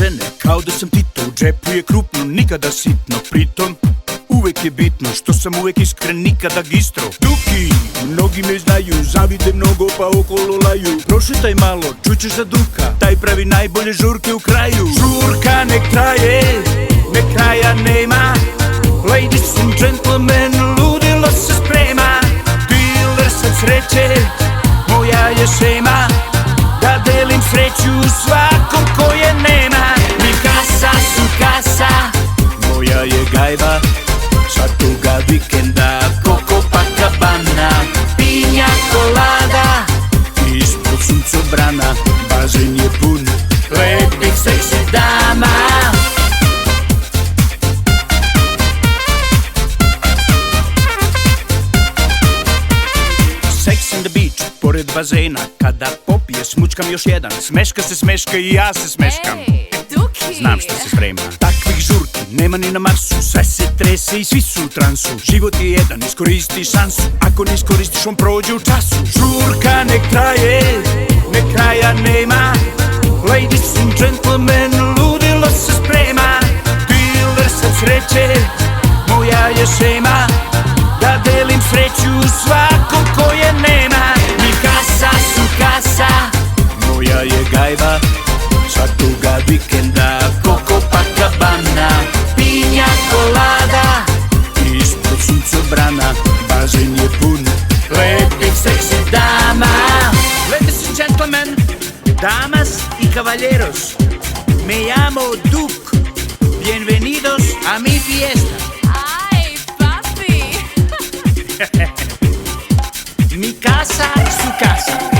žene, kao da sam Tito. U džepu je krupno, nikada sitno. Pritom, uvek je bitno što sam uvek iskren, nikada gistro. Duki, mnogi me znaju, zavide mnogo pa okolo laju. Prošetaj malo, čućeš za Duka, taj pravi najbolje žurke u kraju. Žurka nek traje, nek kraja nema. Ladies and gentlemen, ludilo se sprema. Dealer sad sreće, moja je šema, da delim sreću svakom ko je nema. Mi kasa su kasa, moja je gajba, svakoga vikenda Copacabana. Pinja kolada, ispod suncobrana, bazen je pun lepih seksi dama. Sex on the beach, pored bazena, kada popije smučkam još jedan. Smeška se smeška i ja se smeškam. Znam što se sprema. Takvih žurki nema ni na Marsu, sve se trese i svi su u transu. Život je jedan, iskoristi šansu, ako ne iskoristiš on prođe u času. Žurka nek traje, nek kraja nema. Ladies and gentlemen, ludilo se sprema. Dealer sad sreće, moja je šema, da delim sreću svakom ko je nema. Mi kasa su kasa, moja je gajba, svakoga vikenda Copacabana. Pinja kolada, ispod suncobrana, bazen je pun lepih seksi dama. Ladies and gentlemen, damas y caballeros, me llamo Duke. Bienvenidos a mi fiesta. Ay, papi. Mi casa, su casa.